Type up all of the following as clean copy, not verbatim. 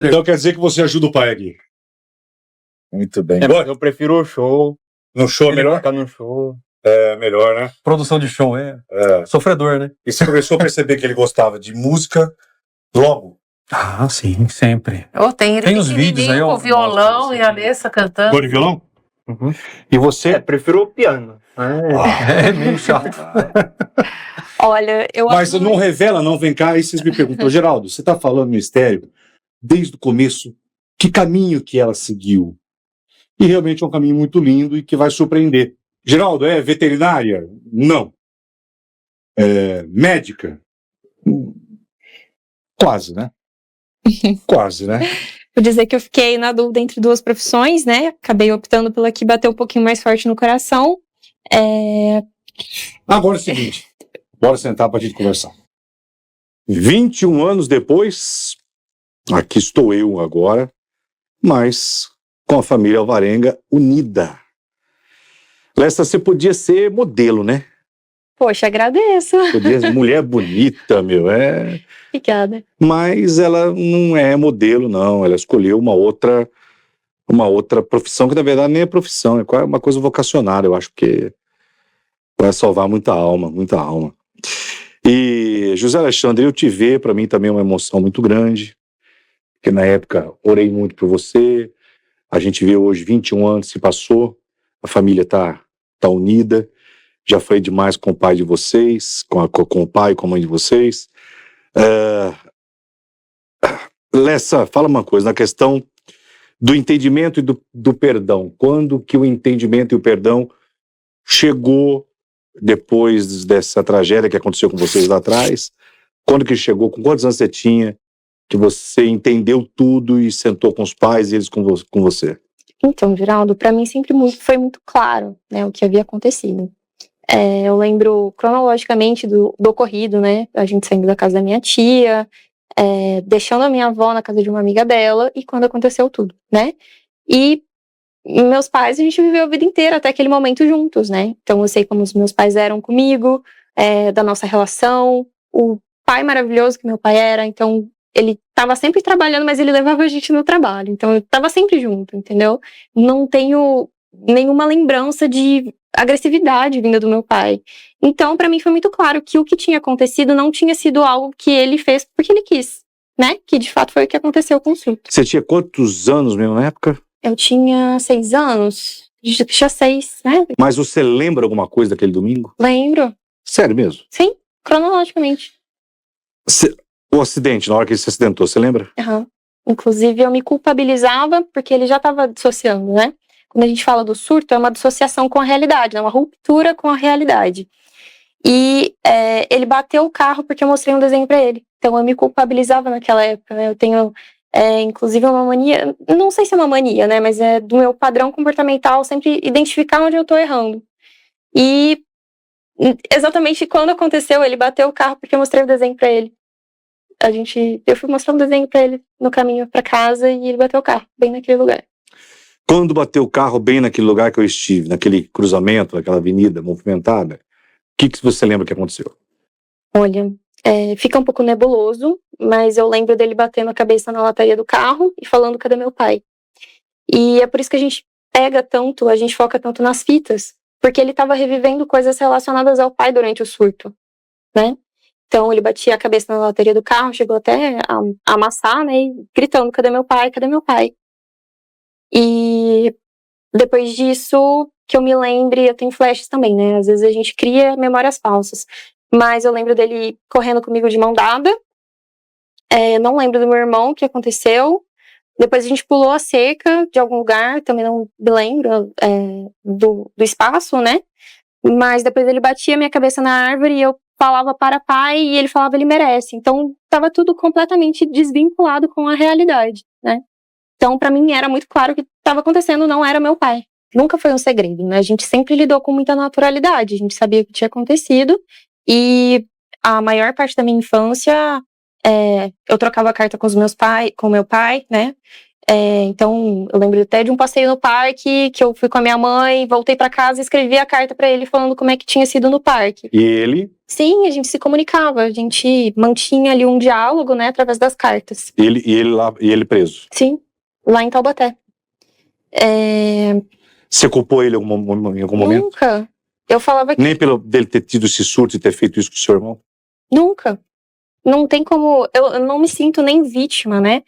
Então quer dizer que você ajuda o pai aqui. Muito bem. Eu prefiro o show. No show é melhor? Ficar no show. É melhor, né? Produção de show, sofredor, né? E você começou a perceber que ele gostava de música logo? Ah, sim, sempre. Tem os vídeos aí, com o violão e a Alessa cantando. Gosta de violão? Uhum. E você? Prefiro o piano. É meio chato. Olha, Mas não revela, não. Vem cá, aí vocês me perguntam, Geraldo, você tá falando mistério desde o começo, que caminho que ela seguiu? E realmente é um caminho muito lindo e que vai surpreender. Geraldo, é veterinária? Não. É médica? Quase, né? Quase, né? Vou dizer que eu fiquei na dúvida entre duas profissões, né? Acabei optando pela que bateu um pouquinho mais forte no coração. Agora é o seguinte, bora sentar pra gente conversar. 21 anos depois, aqui estou eu agora, mas com a família Alvarenga unida. Lessa, você podia ser modelo, né? Poxa, agradeço. Podia ser mulher bonita, Obrigada. Mas ela não é modelo, não. Ela escolheu uma outra profissão, que na verdade nem é profissão, é uma coisa vocacional, eu acho que vai salvar muita alma, muita alma. E, José Alexandre, eu te ver, para mim também é uma emoção muito grande, porque na época orei muito por você, a gente vê hoje 21 anos se passou, a família tá unida, já foi demais com o pai de vocês, com o pai e com a mãe de vocês. Lessa, fala uma coisa, na questão do entendimento e do perdão. Quando que o entendimento e o perdão chegou depois dessa tragédia que aconteceu com vocês lá atrás? Quando que chegou? Com quantos anos você tinha que você entendeu tudo e sentou com os pais e eles com você? Então, Geraldo, para mim sempre foi muito claro, né, o que havia acontecido. Eu lembro cronologicamente do ocorrido, né? A gente saindo da casa da minha tia, deixando a minha avó na casa de uma amiga dela, e quando aconteceu tudo, né? E meus pais, a gente viveu a vida inteira até aquele momento juntos, né? Então eu sei como os meus pais eram comigo, da nossa relação, o pai maravilhoso que meu pai era, então ele estava sempre trabalhando, mas ele levava a gente no trabalho, então eu estava sempre junto, entendeu? Não tenho nenhuma lembrança de agressividade vinda do meu pai. Então, pra mim foi muito claro que o que tinha acontecido não tinha sido algo que ele fez porque ele quis, né? Que de fato foi o que aconteceu com o surto. Você tinha quantos anos mesmo na época? Eu tinha 6 anos. Já 6, né? Mas você lembra alguma coisa daquele domingo? Lembro. Sério mesmo? Sim, cronologicamente. O acidente, na hora que ele se acidentou, você lembra? Uhum. Inclusive, eu me culpabilizava porque ele já estava dissociando, né? Quando a gente fala do surto, é uma dissociação com a realidade, é uma ruptura com a realidade. E ele bateu o carro porque eu mostrei um desenho para ele. Então eu me culpabilizava naquela época, né? Eu tenho, inclusive, uma mania, não sei se é uma mania, né? Mas é do meu padrão comportamental sempre identificar onde eu tô errando. E exatamente quando aconteceu, ele bateu o carro porque eu mostrei o desenho para ele. Eu fui mostrar um desenho para ele no caminho para casa e ele bateu o carro, bem naquele lugar. Quando bateu o carro bem naquele lugar que eu estive, naquele cruzamento, naquela avenida movimentada, o que você lembra que aconteceu? Olha, fica um pouco nebuloso, mas eu lembro dele batendo a cabeça na lataria do carro e falando, cadê meu pai? E é por isso que a gente foca tanto nas fitas, porque ele estava revivendo coisas relacionadas ao pai durante o surto, né? Então ele batia a cabeça na lataria do carro, chegou até a amassar, né, e gritando, cadê meu pai, cadê meu pai? E depois disso, que eu me lembre, eu tenho flashes também, né? Às vezes a gente cria memórias falsas. Mas eu lembro dele correndo comigo de mão dada. Não lembro do meu irmão, o que aconteceu. Depois a gente pulou a cerca de algum lugar, também não me lembro do espaço, né? Mas depois ele batia a minha cabeça na árvore e eu falava para pai e ele falava ele merece. Então estava tudo completamente desvinculado com a realidade, né? Então, pra mim, era muito claro que o que estava acontecendo não era meu pai. Nunca foi um segredo, né? A gente sempre lidou com muita naturalidade. A gente sabia o que tinha acontecido. E a maior parte da minha infância, eu trocava carta com meu pai, né? Então, eu lembro até de um passeio no parque, que eu fui com a minha mãe, voltei pra casa e escrevi a carta pra ele falando como é que tinha sido no parque. E ele Sim, a gente se comunicava, a gente mantinha ali um diálogo, né, através das cartas. E ele preso. Sim, lá em Taubaté. Você culpou ele em algum momento? Nunca. Eu falava que Nem pelo dele ter tido esse surto e ter feito isso com o seu irmão? nunca. Não tem como. Eu não me sinto nem vítima, né?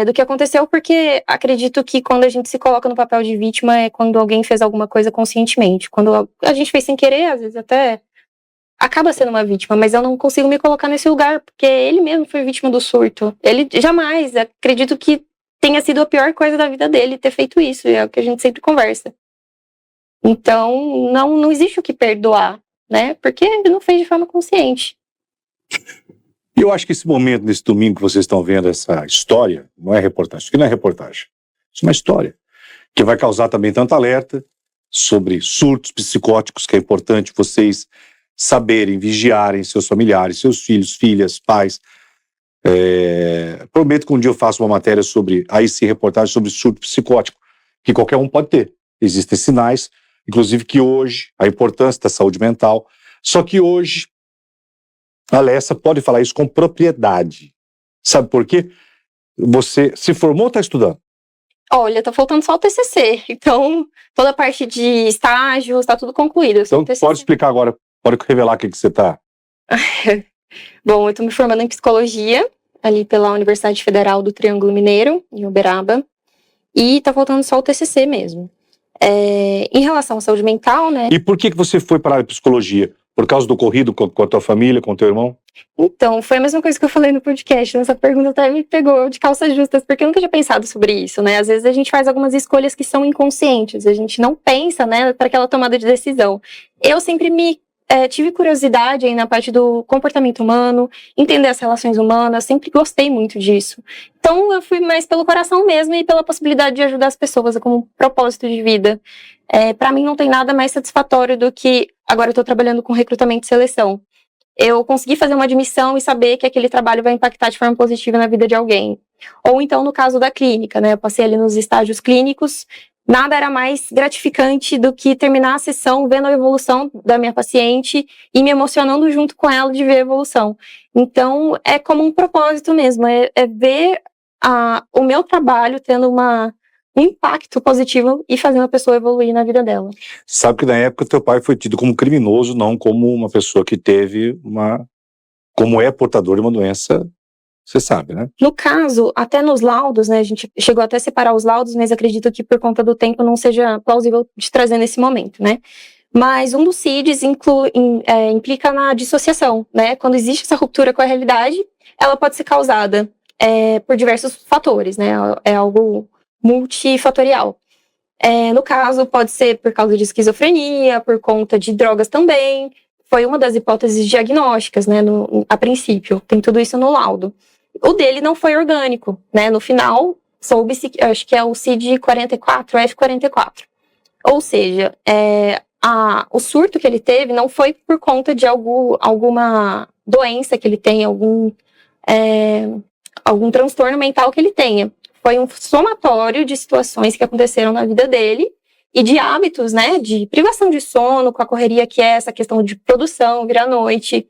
Do que aconteceu, porque acredito que quando a gente se coloca no papel de vítima é quando alguém fez alguma coisa conscientemente. Quando a gente fez sem querer, às vezes até acaba sendo uma vítima, mas eu não consigo me colocar nesse lugar, porque ele mesmo foi vítima do surto. Ele jamais, acredito que tenha sido a pior coisa da vida dele ter feito isso, é o que a gente sempre conversa. Então, não existe o que perdoar, né? Porque ele não fez de forma consciente. E eu acho que esse momento, nesse domingo que vocês estão vendo essa história, não é reportagem, isso aqui não é reportagem, isso é uma história, que vai causar também tanto alerta sobre surtos psicóticos, que é importante vocês saberem, vigiarem seus familiares, seus filhos, filhas, pais. Prometo que um dia eu faço uma matéria sobre, aí sim, reportagem sobre surto psicótico, que qualquer um pode ter. Existem sinais, inclusive que hoje, a importância da saúde mental, só que hoje, a Alessia pode falar isso com propriedade. Sabe por quê? Você se formou ou está estudando? Olha, tá faltando só o TCC, então toda a parte de estágios tá tudo concluído. Então pode explicar agora, pode revelar o que você está... Bom, eu tô me formando em psicologia, ali pela Universidade Federal do Triângulo Mineiro, em Uberaba, e tá faltando só o TCC mesmo. Em relação à saúde mental, né? E por que você foi para a psicologia? Por causa do ocorrido com a tua família, com o teu irmão? Então, foi a mesma coisa que eu falei no podcast. Essa pergunta até me pegou de calças justas, porque eu nunca tinha pensado sobre isso, né? Às vezes a gente faz algumas escolhas que são inconscientes, a gente não pensa, né, para aquela tomada de decisão. Eu sempre tive curiosidade aí na parte do comportamento humano, entender as relações humanas, sempre gostei muito disso. Então, eu fui mais pelo coração mesmo e pela possibilidade de ajudar as pessoas como propósito de vida. Para mim, não tem nada mais satisfatório do que agora eu estou trabalhando com recrutamento e seleção. Eu consegui fazer uma admissão e saber que aquele trabalho vai impactar de forma positiva na vida de alguém. Ou então, no caso da clínica, né? Eu passei ali nos estágios clínicos, nada era mais gratificante do que terminar a sessão vendo a evolução da minha paciente e me emocionando junto com ela de ver a evolução. Então, é como um propósito mesmo, é ver o meu trabalho tendo um impacto positivo e fazendo a pessoa evoluir na vida dela. Sabe que na época teu pai foi tido como criminoso, não como uma pessoa que teve como é portador de uma doença, você sabe, né? No caso, até nos laudos, né, a gente chegou até a separar os laudos, mas acredito que por conta do tempo não seja plausível de trazer nesse momento, né? Mas um dos CIDs implica na dissociação, né? Quando existe essa ruptura com a realidade, ela pode ser causada por diversos fatores, né? É algo multifatorial. No caso, pode ser por causa de esquizofrenia, por conta de drogas também. Foi uma das hipóteses diagnósticas, né, a princípio. Tem tudo isso no laudo. O dele não foi orgânico, né? No final, soube-se, acho que é o CID-44, F44. Ou seja, o surto que ele teve não foi por conta de alguma doença que ele tenha, algum transtorno mental que ele tenha. Foi um somatório de situações que aconteceram na vida dele e de hábitos, né, de privação de sono, com a correria que é essa questão de produção, vir à noite,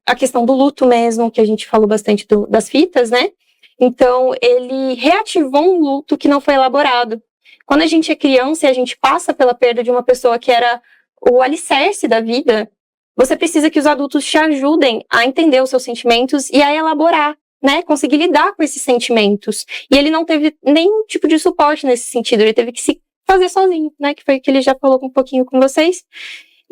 a questão do luto mesmo, que a gente falou bastante das fitas, né? Então, ele reativou um luto que não foi elaborado. Quando a gente é criança e a gente passa pela perda de uma pessoa que era o alicerce da vida, você precisa que os adultos te ajudem a entender os seus sentimentos e a elaborar, né, conseguir lidar com esses sentimentos. E ele não teve nenhum tipo de suporte nesse sentido, ele teve que se fazer sozinho, né, que foi o que ele já falou um pouquinho com vocês.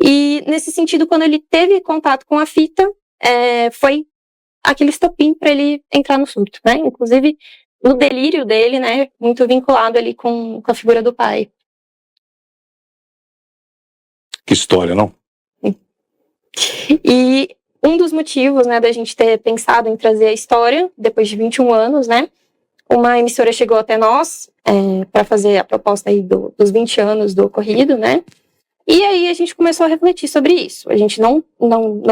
E nesse sentido, quando ele teve contato com a fita, foi aquele estopim para ele entrar no surto, né, inclusive no delírio dele, né, muito vinculado ali com a figura do pai. Que história, não? E um dos motivos, né, da gente ter pensado em trazer a história, depois de 21 anos, né, uma emissora chegou até nós para fazer a proposta aí dos 20 anos do ocorrido, né, e aí a gente começou a refletir sobre isso. A gente não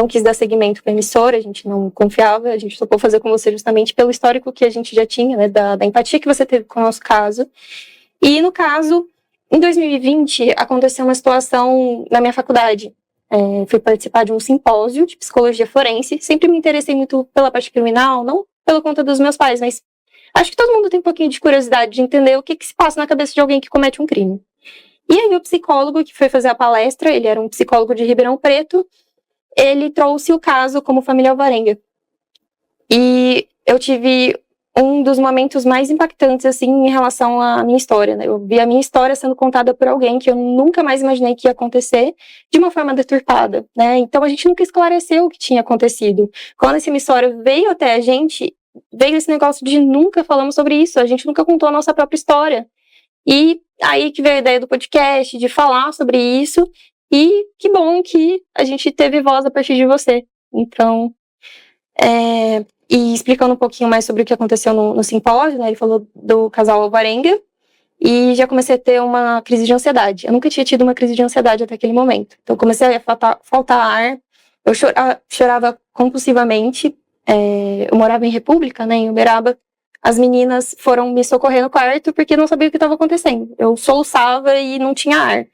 quis dar seguimento para a emissora, a gente não confiava, a gente topou fazer com você justamente pelo histórico que a gente já tinha, né, da empatia que você teve com o nosso caso. E no caso, em 2020, aconteceu uma situação na minha faculdade. fui participar de um simpósio de psicologia forense. Sempre me interessei muito pela parte criminal, não pela conta dos meus pais, mas acho que todo mundo tem um pouquinho de curiosidade de entender o que se passa na cabeça de alguém que comete um crime. E aí o psicólogo que foi fazer a palestra, ele era um psicólogo de Ribeirão Preto, ele trouxe o caso como família Alvarenga. E eu tive um dos momentos mais impactantes, assim, em relação à minha história, né? Eu vi a minha história sendo contada por alguém que eu nunca mais imaginei que ia acontecer de uma forma deturpada, né? Então a gente nunca esclareceu o que tinha acontecido. Quando essa história veio até a gente, veio esse negócio de nunca falamos sobre isso, a gente nunca contou a nossa própria história. E aí que veio a ideia do podcast, de falar sobre isso, e que bom que a gente teve voz a partir de você. Então, e explicando um pouquinho mais sobre o que aconteceu no simpósio, né, ele falou do casal Alvarenga, e já comecei a ter uma crise de ansiedade. Eu nunca tinha tido uma crise de ansiedade até aquele momento. Então comecei a faltar ar, eu chorava compulsivamente. Eu morava em República, né, em Uberaba. As meninas foram me socorrer no quarto porque não sabia o que estava acontecendo. Eu soluçava e não tinha ar.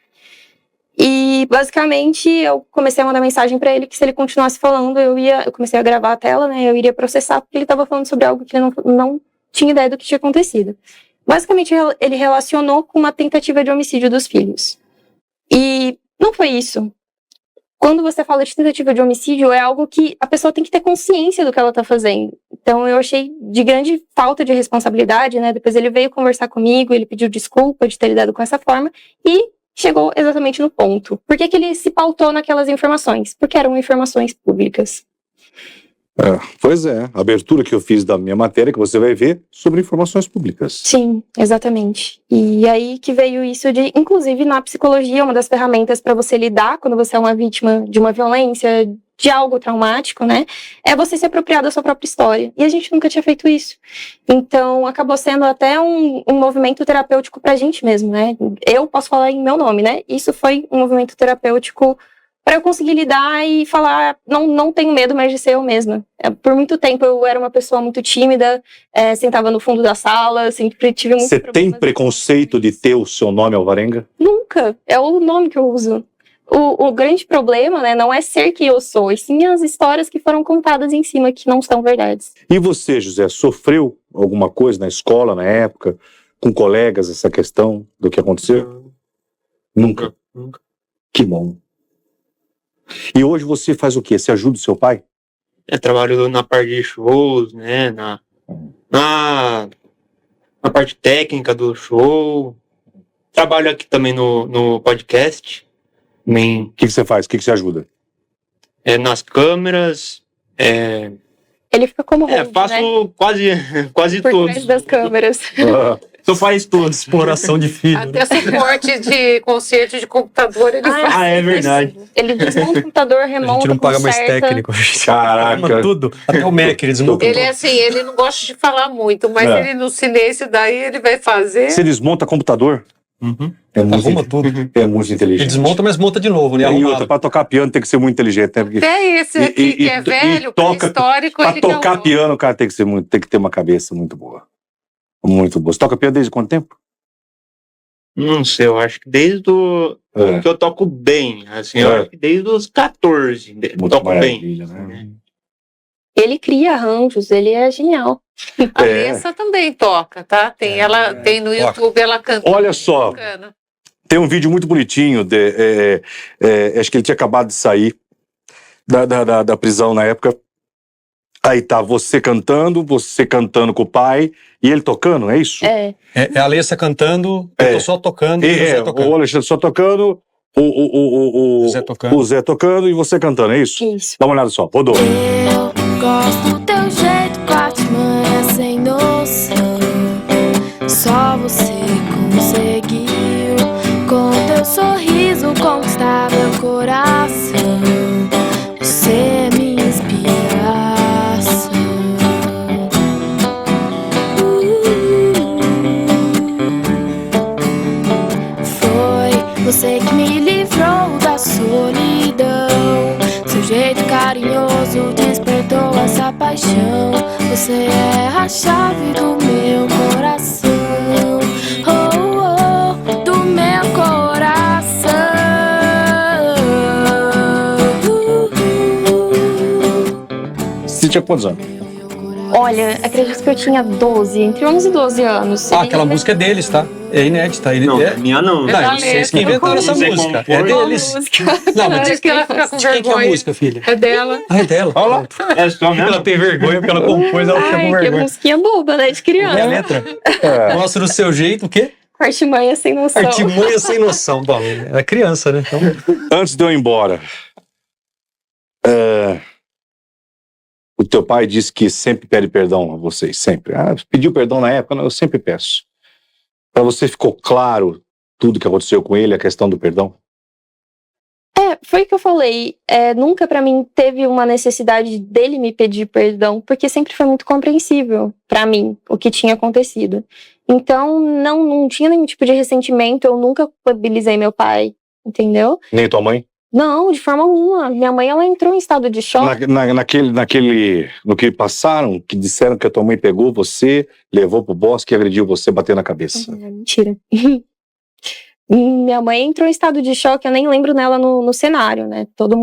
E, basicamente, eu comecei a mandar mensagem pra ele que se ele continuasse falando, eu comecei a gravar a tela, né, eu iria processar porque ele estava falando sobre algo que ele não tinha ideia do que tinha acontecido. Basicamente, ele relacionou com uma tentativa de homicídio dos filhos. E não foi isso. Quando você fala de tentativa de homicídio, é algo que a pessoa tem que ter consciência do que ela está fazendo. Então, eu achei de grande falta de responsabilidade, né, depois ele veio conversar comigo, ele pediu desculpa de ter lidado com essa forma e chegou exatamente no ponto. Por que ele se pautou naquelas informações? Porque eram informações públicas. Pois é, a abertura que eu fiz da minha matéria, que você vai ver, sobre informações públicas. Sim, exatamente. E aí que veio isso de, inclusive na psicologia, uma das ferramentas para você lidar quando você é uma vítima de uma violência, de algo traumático, né? É você se apropriar da sua própria história. E a gente nunca tinha feito isso. Então, acabou sendo até um movimento terapêutico pra gente mesmo, né? Eu posso falar em meu nome, né? Isso foi um movimento terapêutico para eu conseguir lidar e falar, não tenho medo mais de ser eu mesma. Por muito tempo eu era uma pessoa muito tímida, sentava no fundo da sala, sempre tive muito problema. Você tem preconceito de ter o seu nome Alvarenga? Nunca, é o nome que eu uso. O grande problema, né, não é ser quem eu sou, e sim as histórias que foram contadas em cima, que não são verdades. E você, José, sofreu alguma coisa na escola, na época, com colegas, essa questão do que aconteceu? Nunca. Que bom. E hoje você faz o quê? Você ajuda o seu pai? Eu trabalho na parte de shows, né, na parte técnica do show. Trabalho aqui também no podcast. O que você faz? O que você ajuda? Nas câmeras. Ele fica como hold, faço, né? quase por todos. trás das câmeras. Tu faz tudo. Exploração de filho. Até suporte de conserto de computador ele faz. É verdade. Ele desmonta o computador, A remonta, gente não paga mais conserta. técnico. Caraca. Tudo. Até o Mac, ele desmonta. Ele é assim, ele não gosta de falar muito, mas ele no silêncio daí ele vai fazer. Você desmonta computador? Uhum. Arruma tudo. É muito inteligente. Ele desmonta, mas monta de novo, né? E outra, pra tocar piano tem que ser muito inteligente, né? Porque Até esse aqui que é velho, histórico, pra ele tocar não... piano, o cara tem que ter uma cabeça muito boa. Muito boa. Você toca piano desde quanto tempo? Não sei, eu acho que desde que eu toco bem, assim, eu acho que desde os 14 eu toco bem. Né? Ele cria arranjos, ele é genial. A Alessa também toca, tá? Tem no YouTube, ela canta. Olha só, tem um vídeo muito bonitinho, acho que ele tinha acabado de sair da prisão na época. Aí tá você cantando com o pai e ele tocando, é isso? É a Alessa cantando, eu tô só tocando. O Alexandre só tocando, o Zé tocando e você cantando, é isso? Isso. Dá uma olhada só, rodou. Eu gosto do teu jeito, quarto-manha sem noção. Só você conseguiu, com teu sorriso, conquistar meu coração. Você é minha inspiração. Foi você que me livrou da solidão. Seu jeito carinhoso despertou essa paixão. Você é a chave do meu coração. Oh, oh, do meu coração. tinha quantos anos? Olha, acredito que eu tinha 12, entre 11 e 12 anos. Ah, aquela música é deles, tá? É inédita. Ele Não, é... minha não. É da Não, vocês que letra. inventaram essa Você música. compõe? É deles. Não, mas Acho que ela fica com de quem que é a vergonha. música, filha? É dela. Ah, é dela. Olha lá. É só mesmo? Ela tem vergonha porque ela compôs, ela fica com Ai, que vergonha. musiquinha boba, né, de criança. É a letra. É. Mostra o seu jeito, o quê? Artimanha sem noção. Artimanha sem noção. Bom, era criança, né? Então, Antes de eu ir embora, o teu pai disse que sempre pede perdão a vocês, sempre. Ah, pediu perdão na época? Não, eu sempre peço. Para você ficou claro tudo que aconteceu com ele, a questão do perdão? Foi o que eu falei. Nunca pra mim teve uma necessidade dele me pedir perdão, porque sempre foi muito compreensível pra mim o que tinha acontecido. Então não tinha nenhum tipo de ressentimento, eu nunca culpabilizei meu pai, entendeu? Nem tua mãe? Não, de forma alguma. Minha mãe, ela entrou em estado de choque. No que passaram, que disseram que a tua mãe pegou você, levou pro bosque e agrediu você, bateu na cabeça. Mentira. Minha mãe entrou em estado de choque, eu nem lembro nela no cenário, né? Toda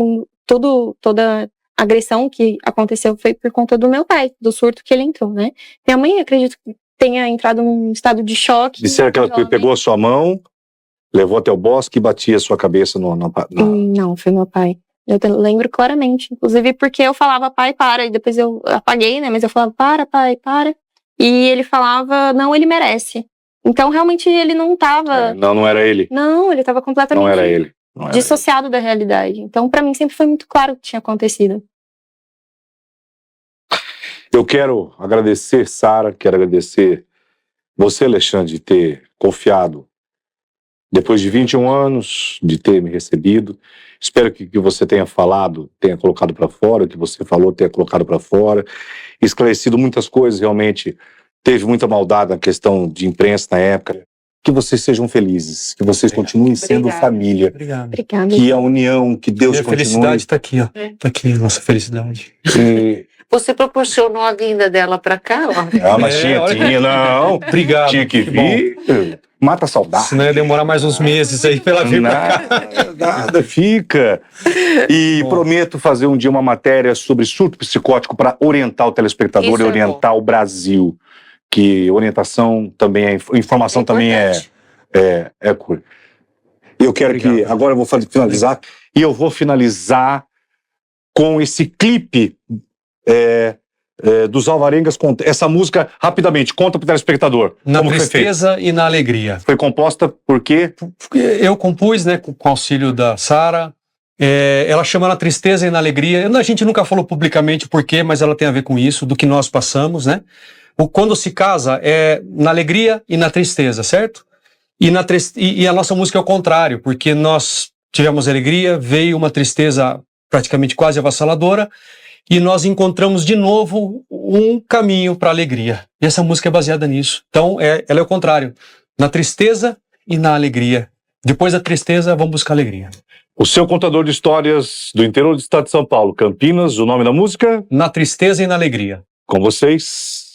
a agressão que aconteceu foi por conta do meu pai, do surto que ele entrou, né? Minha mãe, acredito que tenha entrado num estado de choque. Disseram que ela pegou a sua mão, levou até o bosque e batia a sua cabeça Não, foi meu pai. Eu lembro claramente. Inclusive porque eu falava, pai, para. E depois eu apaguei, né? Mas eu falava, para, pai, para. E ele falava, não, ele merece. Então, realmente, ele não tava... Não era ele. Não, ele tava completamente Não era ele. Não era dissociado da realidade. Então, pra mim, sempre foi muito claro o que tinha acontecido. Eu quero agradecer, Sara, quero agradecer você, Alexandre, de ter confiado depois de 21 anos, de ter me recebido. Espero que você tenha falado, tenha colocado para fora, o que você falou tenha colocado para fora, esclarecido muitas coisas. Realmente teve muita maldade na questão de imprensa na época. Que vocês sejam felizes, que vocês continuem sendo Obrigada. família, obrigado. Obrigada. que a união, que Deus Minha continue. felicidade tá aqui, ó. É. Tá aqui, nossa felicidade. E- Você proporcionou a vinda dela pra cá, ó. Ah, mas olha que- tinha, não. Obrigado. Tinha que bom. vir. Mata a saudade. Senão ia demorar mais uns meses aí pra ela vir pra cá. Nada, fica. E Bom. prometo fazer um dia uma matéria sobre surto psicótico para orientar o telespectador Isso e é orientar o Brasil. Que orientação também é, informação também importante. é cura. Eu quero Obrigado. que, agora eu vou finalizar, e eu vou finalizar com esse clipe dos Alvarengas, essa música, rapidamente, conta pro telespectador. Na como foi feito. tristeza e na alegria. Foi composta por quê? Porque eu compus, né, com auxílio da Sara. Ela chama Na Tristeza e na Alegria. A gente nunca falou publicamente o porquê, mas ela tem a ver com isso, do que nós passamos, né? Quando se casa é na alegria e na tristeza, certo? E a nossa música é o contrário, porque nós tivemos alegria, veio uma tristeza praticamente quase avassaladora, e nós encontramos de novo um caminho para a alegria. E essa música é baseada nisso. Então, ela é o contrário. Na tristeza e na alegria. Depois da tristeza, vamos buscar alegria. O seu contador de histórias do interior do estado de São Paulo, Campinas, o nome da música? Na tristeza e na alegria. Com vocês,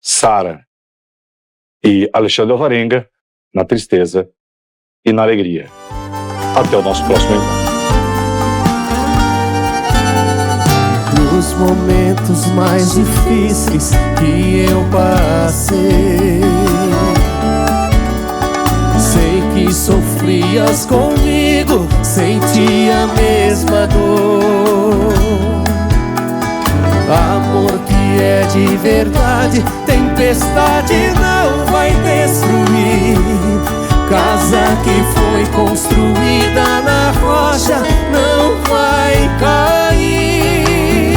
Sara e Alexandre Alvarenga, na tristeza e na alegria. Até o nosso próximo encontro. Nos momentos mais difíceis que eu passei, sei que sofrias comigo, senti a mesma dor. Amor que é de verdade, tempestade não vai destruir. Casa que foi construída na rocha não vai cair.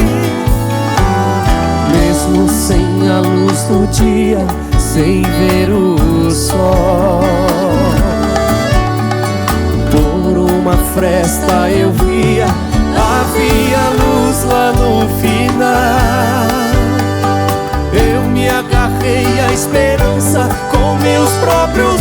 Mesmo sem a luz do dia, sem ver o sol, por uma fresta eu via, havia luz lá no final. Eu me agarrei à esperança com meus próprios